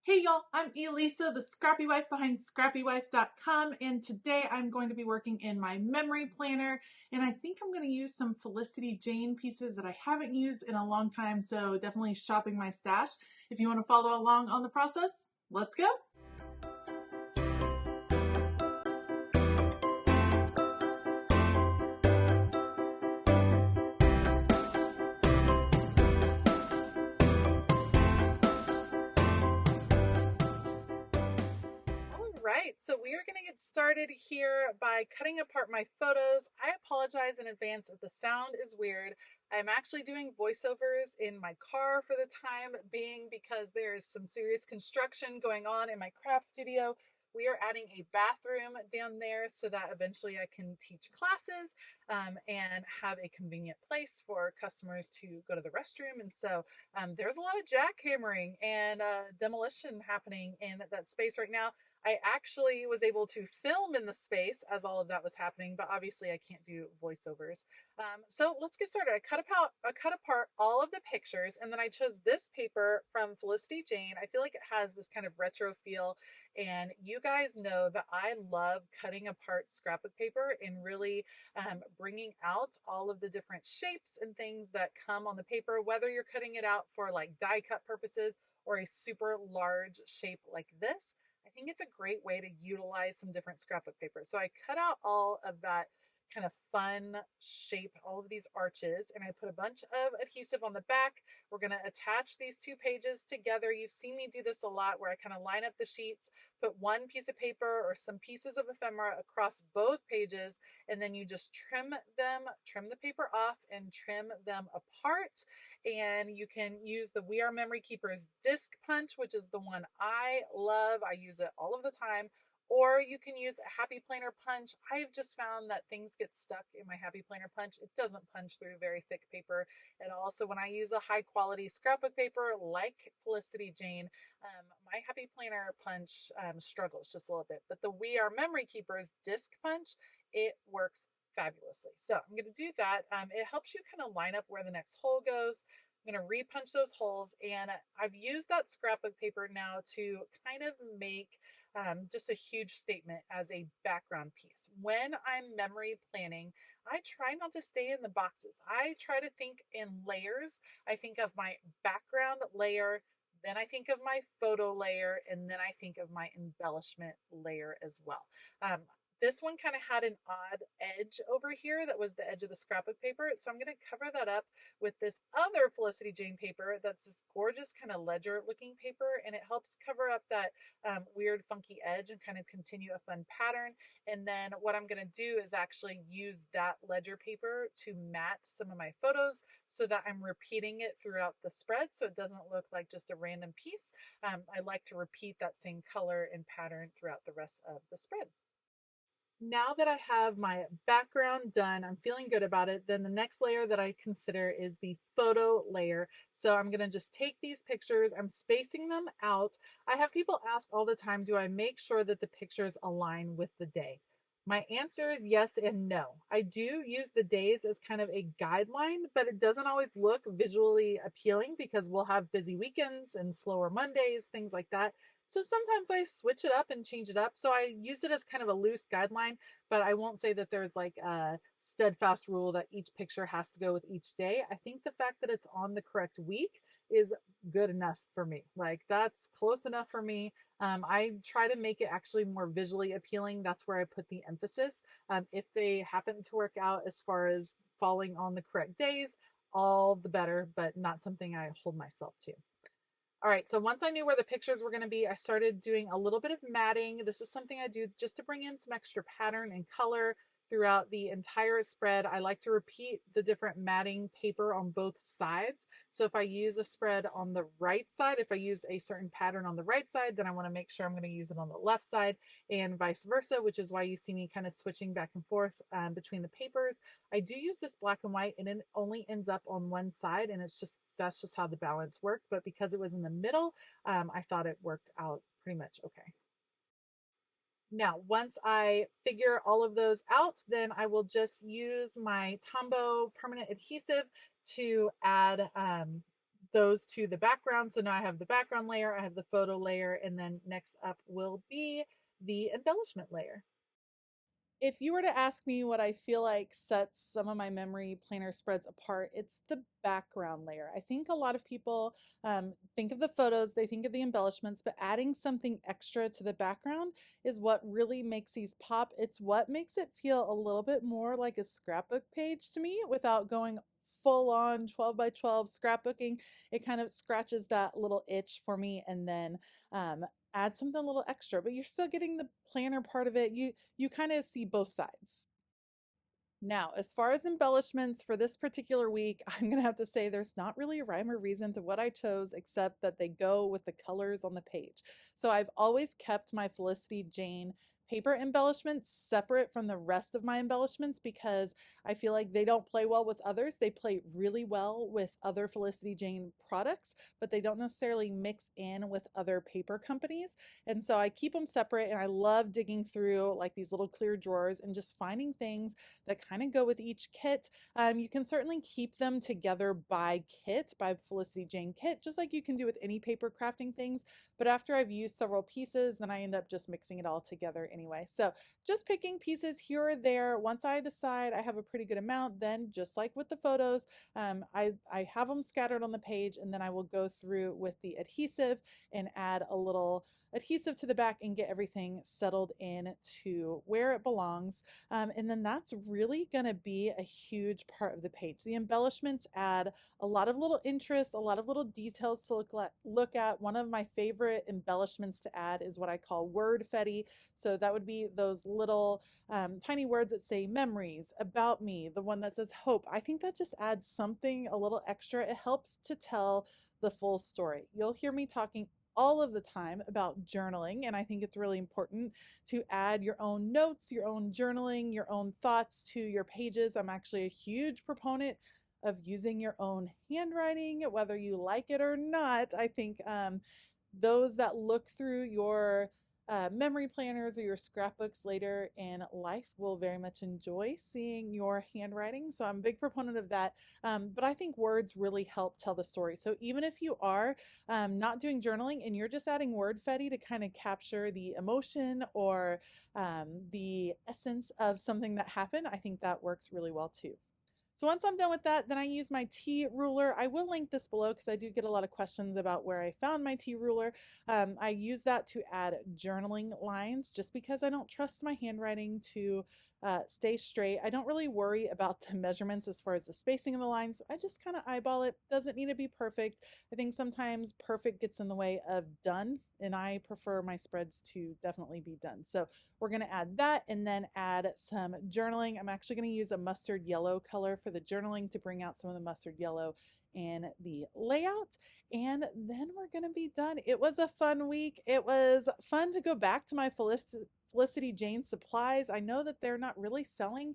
Hey y'all, I'm Elisa, the Scrappy Wife behind ScrappyWife.com, and today I'm going to be working in my memory planner, and I think I'm going to use some Felicity Jane pieces that I haven't used in a long time, so definitely shopping my stash. If you want to follow along on the process, let's go. Right, so we are going to get started here by cutting apart my photos. I apologize in advance if the sound is weird. I'm actually doing voiceovers in my car for the time being because there is some serious construction going on in my craft studio. We are adding a bathroom down there so that eventually I can teach classes and have a convenient place for customers to go to the restroom. And so there's a lot of jackhammering and demolition happening in that space right now. I actually was able to film in the space as all of that was happening, but obviously I can't do voiceovers. So let's get started. I cut apart all of the pictures, and then I chose this paper from Felicity Jane. I feel like it has this kind of retro feel, and you guys know that I love cutting apart scrapbook paper and really bringing out all of the different shapes and things that come on the paper, whether you're cutting it out for like die cut purposes or a super large shape like this. I think it's a great way to utilize some different scrapbook paper. So I cut out all of that kind of fun shape, all of these arches, and I put a bunch of adhesive on the back. We're going to attach these two pages together. You've seen me do this a lot where I kind of line up the sheets, put one piece of paper or some pieces of ephemera across both pages, and then you just trim the paper off and trim them apart. And you can use the We Are Memory Keepers disc punch, which is the one I love. I use it all of the time. Or you can use a happy planner punch. I've just found that things get stuck in my happy planner punch. It doesn't punch through very thick paper. And also when I use a high quality scrapbook paper like Felicity Jane, my happy planner punch struggles just a little bit. But the We Are Memory Keepers disc punch, it works fabulously. So I'm going to do that. It helps you kind of line up where the next hole goes. I'm going to repunch those holes, and I've used that scrapbook paper now to kind of make just a huge statement as a background piece. When I'm memory planning, I try not to stay in the boxes. I try to think in layers. I think of my background layer, then I think of my photo layer, and then I think of my embellishment layer as well. This one kind of had an odd edge over here that was the edge of the scrapbook paper. So I'm going to cover that up with this other Felicity Jane paper that's this gorgeous kind of ledger looking paper, and it helps cover up that weird funky edge and kind of continue a fun pattern. And then what I'm going to do is actually use that ledger paper to mat some of my photos so that I'm repeating it throughout the spread so it doesn't look like just a random piece. I like to repeat that same color and pattern throughout the rest of the spread. Now that I have my background done, I'm feeling good about it, then the next layer that I consider is the photo layer. So I'm going to just take these pictures, I'm spacing them out. I have people ask all the time, do I make sure that the pictures align with the day? My answer is yes and no. I do use the days as kind of a guideline, but it doesn't always look visually appealing because we'll have busy weekends and slower Mondays, things like that. So sometimes I switch it up and change it up. So I use it as kind of a loose guideline, but I won't say that there's like a steadfast rule that each picture has to go with each day. I think the fact that it's on the correct week is good enough for me. Like that's close enough for me. I try to make it actually more visually appealing. That's where I put the emphasis. If they happen to work out as far as falling on the correct days, all the better, but not something I hold myself to. All right, so once I knew where the pictures were going to be, I started doing a little bit of matting. This is something I do just to bring in some extra pattern and color throughout the entire spread. I like to repeat the different matting paper on both sides. So if I use a spread on the right side, if I use a certain pattern on the right side, then I want to make sure I'm going to use it on the left side and vice versa, which is why you see me kind of switching back and forth between the papers. I do use this black and white and it only ends up on one side, and that's just how the balance worked. But because it was in the middle, I thought it worked out pretty much okay. Now, once I figure all of those out, then I will just use my Tombow permanent adhesive to add those to the background. So now I have the background layer, I have the photo layer, and then next up will be the embellishment layer. If you were to ask me what I feel like sets some of my memory planner spreads apart, it's the background layer. I think a lot of people think of the photos, they think of the embellishments, but adding something extra to the background is what really makes these pop. It's what makes it feel a little bit more like a scrapbook page to me without going full on 12 by 12 scrapbooking. It kind of scratches that little itch for me, and then um, add something a little extra, but you're still getting the planner part of it. You kind of see both sides. Now, as far as embellishments for this particular week, I'm going to have to say there's not really a rhyme or reason to what I chose except that they go with the colors on the page. So I've always kept my Felicity Jane paper embellishments separate from the rest of my embellishments because I feel like they don't play well with others. They play really well with other Felicity Jane products, but they don't necessarily mix in with other paper companies. And so I keep them separate, and I love digging through like these little clear drawers and just finding things that kind of go with each kit. You can certainly keep them together by kit, by Felicity Jane kit, just like you can do with any paper crafting things. But after I've used several pieces, then I end up just mixing it all together anyway. So just picking pieces here or there. Once I decide I have a pretty good amount, then just like with the photos, I have them scattered on the page, and then I will go through with the adhesive and add a little adhesive to the back and get everything settled in to where it belongs. And then that's really going to be a huge part of the page. The embellishments add a lot of little interest, a lot of little details to look at. One of my favorite embellishments to add is what I call wordfetti. So that would be those little tiny words that say memories, about me, the one that says hope. I think that just adds something a little extra. It helps to tell the full story. You'll hear me talking all of the time about journaling, and I think it's really important to add your own notes, your own journaling, your own thoughts to your pages. I'm actually a huge proponent of using your own handwriting, whether you like it or not. I think those that look through your memory planners or your scrapbooks later in life will very much enjoy seeing your handwriting. So I'm a big proponent of that. But I think words really help tell the story. So even if you are not doing journaling and you're just adding wordfetti to kind of capture the emotion or the essence of something that happened, I think that works really well too. So once I'm done with that, then I use my T ruler. I will link this below because I do get a lot of questions about where I found my T ruler. I use that to add journaling lines just because I don't trust my handwriting to stay straight. I don't really worry about the measurements as far as the spacing of the lines. I just kind of eyeball it. Doesn't need to be perfect. I think sometimes perfect gets in the way of done, and I prefer my spreads to definitely be done. So we're going to add that and then add some journaling. I'm actually going to use a mustard yellow color for the journaling to bring out some of the mustard yellow in the layout. And then we're going to be done. It was a fun week. It was fun to go back to my Felicity Jane supplies. I know that they're not really selling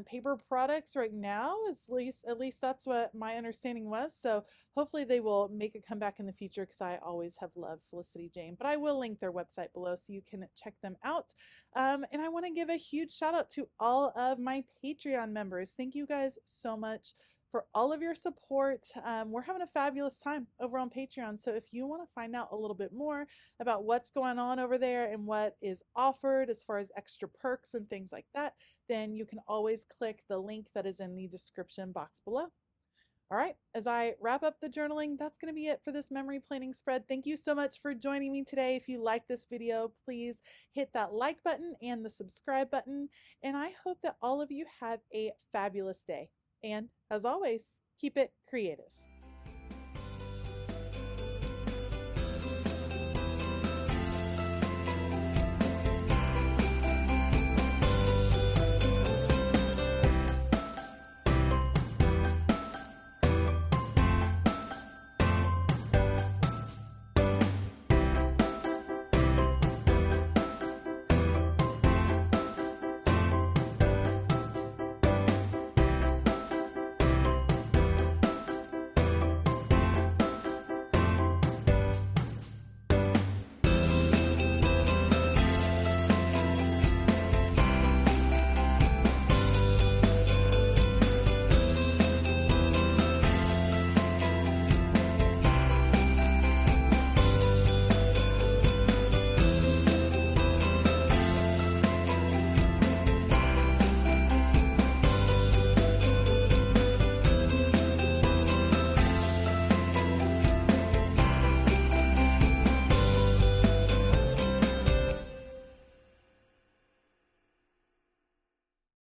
paper products right now, at least that's what my understanding was. So hopefully they will make a comeback in the future because I always have loved Felicity Jane. But I will link their website below so you can check them out. And I want to give a huge shout out to all of my Patreon members. Thank you guys so much for all of your support. We're having a fabulous time over on Patreon. So if you want to find out a little bit more about what's going on over there and what is offered as far as extra perks and things like that, then you can always click the link that is in the description box below. All right, as I wrap up the journaling, that's going to be it for this memory planning spread. Thank you so much for joining me today. If you like this video, please hit that like button and the subscribe button. And I hope that all of you have a fabulous day. And as always, keep it creative.